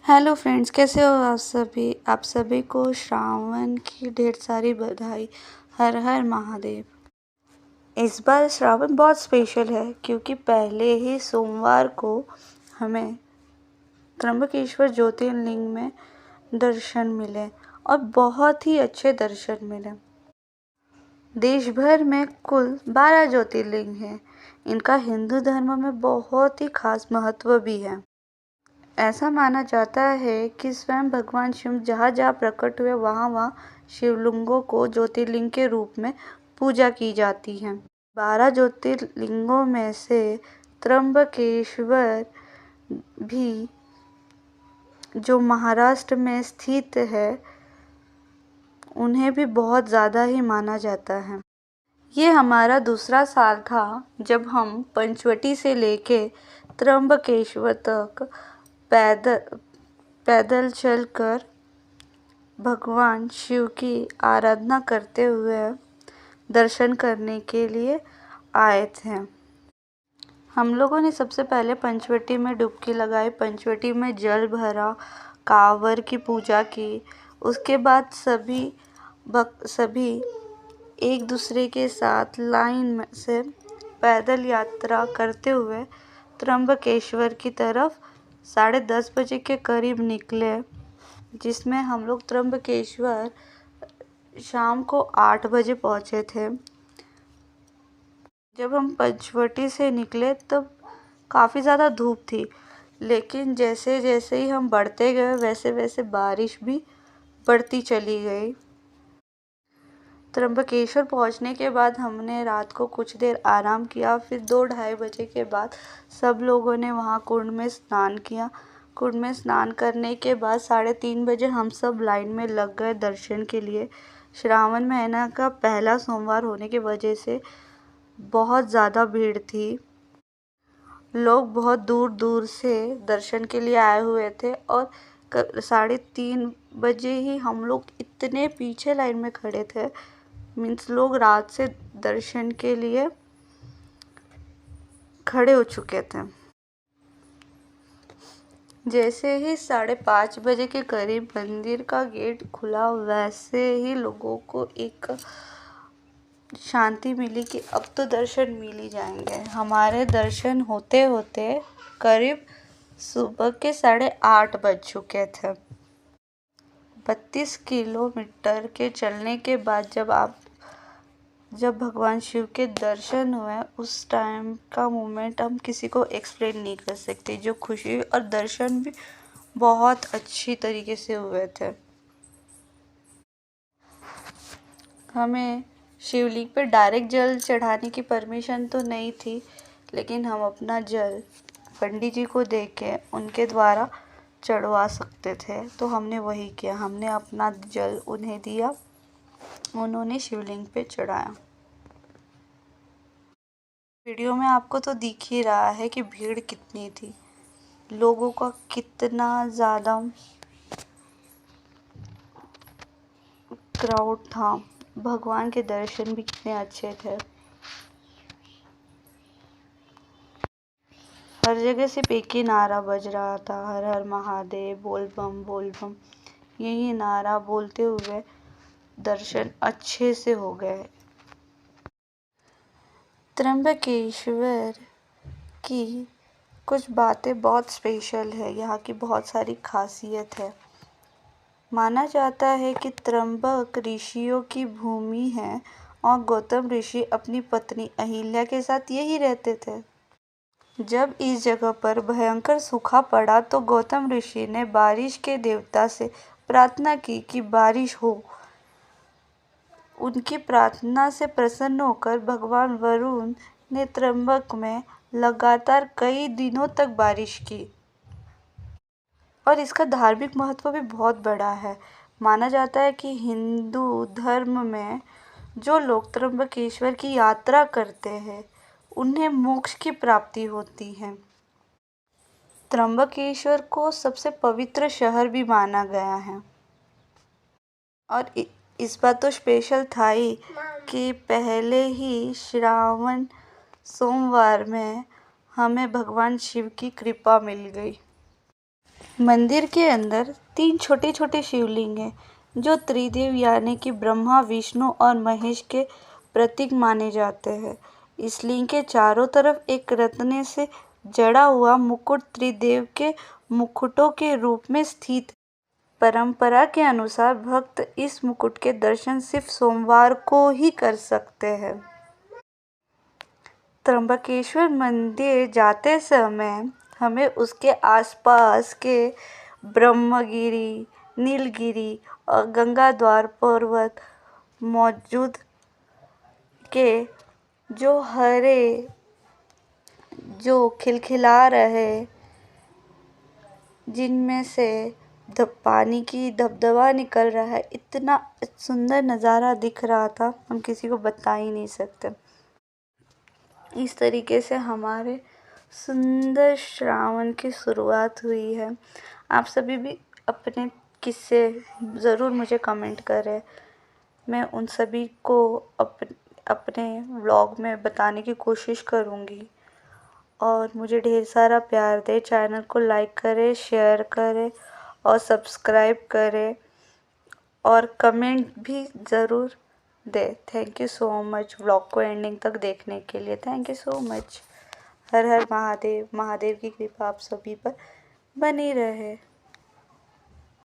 Hello friends, कैसे हो आप सभी को श्रावण की ढेर सारी बधाई। हर हर महादेव। इस बार श्रावण बहुत स्पेशल है क्योंकि पहले ही सोमवार को हमें त्र्यंबकेश्वर ज्योतिर्लिंग में दर्शन मिले और बहुत ही अच्छे दर्शन मिले। देश भर में कुल 12 ज्योतिर्लिंग हैं। इनका हिंदू धर्म में बहुत ही खास महत्व भी है। ऐसा माना जाता है कि स्वयं भगवान शिव जहाँ जहाँ प्रकट हुए वहाँ शिवलिंगों को ज्योतिर्लिंग के रूप में पूजा की जाती है। 12 ज्योतिर्लिंगों में से त्र्यंबकेश्वर भी, जो महाराष्ट्र में स्थित है, उन्हें भी बहुत ज़्यादा ही माना जाता है। ये हमारा दूसरा साल था जब हम पंचवटी से लेके त्र्यंबकेश्वर तक पैदल चलकर भगवान शिव की आराधना करते हुए दर्शन करने के लिए आए थे। हम लोगों ने सबसे पहले पंचवटी में डुबकी लगाई, पंचवटी में जल भरा, कांवर की पूजा की। उसके बाद सभी एक दूसरे के साथ लाइन में से पैदल यात्रा करते हुए त्र्यंबकेश्वर की तरफ 10:30 बजे के करीब निकले, जिसमें हम लोग त्र्यंबकेश्वर शाम को 8 बजे पहुंचे थे। जब हम पंचवटी से निकले तब काफ़ी ज़्यादा धूप थी, लेकिन जैसे जैसे ही हम बढ़ते गए वैसे वैसे बारिश भी बढ़ती चली गई। त्र्यंबकेश्वर पहुंचने के बाद हमने रात को कुछ देर आराम किया। फिर 2-2:30 बजे के बाद सब लोगों ने वहाँ कुंड में स्नान किया। कुंड में स्नान करने के बाद 3:30 बजे हम सब लाइन में लग गए दर्शन के लिए। श्रावण महीना का पहला सोमवार होने की वजह से बहुत ज़्यादा भीड़ थी। लोग बहुत दूर दूर से दर्शन के लिए आए हुए थे और 3:30 बजे ही हम लोग इतने पीछे लाइन में खड़े थे। मीन्स लोग रात से दर्शन के लिए खड़े हो चुके थे। जैसे ही 5:30 बजे के करीब मंदिर का गेट खुला, वैसे ही लोगों को एक शांति मिली कि अब तो दर्शन मिल ही जाएंगे। हमारे दर्शन होते होते करीब सुबह के 8:30 बज चुके थे। 32 किलोमीटर के चलने के बाद जब भगवान शिव के दर्शन हुए, उस टाइम का मोमेंट हम किसी को एक्सप्लेन नहीं कर सकते। जो खुशी और दर्शन भी बहुत अच्छी तरीके से हुए थे। हमें शिवलिंग पे डायरेक्ट जल चढ़ाने की परमिशन तो नहीं थी, लेकिन हम अपना जल पंडित जी को दे के उनके द्वारा चढ़वा सकते थे, तो हमने वही किया। हमने अपना जल उन्हें दिया, उन्होंने शिवलिंग पे चढ़ाया। वीडियो में आपको तो दिख ही रहा है कि भीड़ कितनी थी, लोगों का कितना ज़्यादा क्राउड था। भगवान के दर्शन भी कितने अच्छे थे। हर जगह सिर्फ एक ही नारा बज रहा था, हर हर महादेव, बोल बम बोल बम। यही नारा बोलते हुए दर्शन अच्छे से हो गए। त्र्यंबकेश्वर की कुछ बातें बहुत स्पेशल है, यहाँ की बहुत सारी खासियत है। माना जाता है कि त्र्यंबक ऋषियों की भूमि है और गौतम ऋषि अपनी पत्नी अहिल्या के साथ यही रहते थे। जब इस जगह पर भयंकर सूखा पड़ा तो गौतम ऋषि ने बारिश के देवता से प्रार्थना की कि बारिश हो। उनकी प्रार्थना से प्रसन्न होकर भगवान वरुण ने त्र्यंबक में लगातार कई दिनों तक बारिश की और इसका धार्मिक महत्व भी बहुत बड़ा है। माना जाता है कि हिंदू धर्म में जो लोग त्र्यंबकेश्वर की यात्रा करते हैं उन्हें मोक्ष की प्राप्ति होती है। त्र्यंबकेश्वर को सबसे पवित्र शहर भी माना गया है और इस बात तो स्पेशल था ही कि पहले ही श्रावण सोमवार में हमें भगवान शिव की कृपा मिल गई। मंदिर के अंदर 3 छोटे छोटे शिवलिंग हैं जो त्रिदेव यानी कि ब्रह्मा, विष्णु और महेश के प्रतीक माने जाते हैं। इस लिंग के चारों तरफ एक रत्न से जड़ा हुआ मुकुट त्रिदेव के मुकुटों के रूप में स्थित। परंपरा के अनुसार भक्त इस मुकुट के दर्शन सिर्फ सोमवार को ही कर सकते हैं। त्र्यंबकेश्वर मंदिर जाते समय हमें उसके आसपास के ब्रह्मगिरी, नीलगिरी और गंगाद्वार पर्वत मौजूद के जो हरे जो खिलखिला रहे, जिनमें से पानी की दबदबा निकल रहा है, इतना सुंदर नज़ारा दिख रहा था, हम किसी को बता ही नहीं सकते। इस तरीके से हमारे सुंदर श्रावण की शुरुआत हुई है। आप सभी भी अपने किस्से ज़रूर मुझे कमेंट करें। मैं उन सभी को अपने व्लॉग में बताने की कोशिश करूँगी और मुझे ढेर सारा प्यार दें। चैनल को लाइक करें, शेयर करें और सब्सक्राइब करें और कमेंट भी ज़रूर दें। Thank you so much vlog को एंडिंग तक देखने के लिए। Thank you so much. हर हर महादेव। महादेव की कृपा आप सभी पर बनी रहे।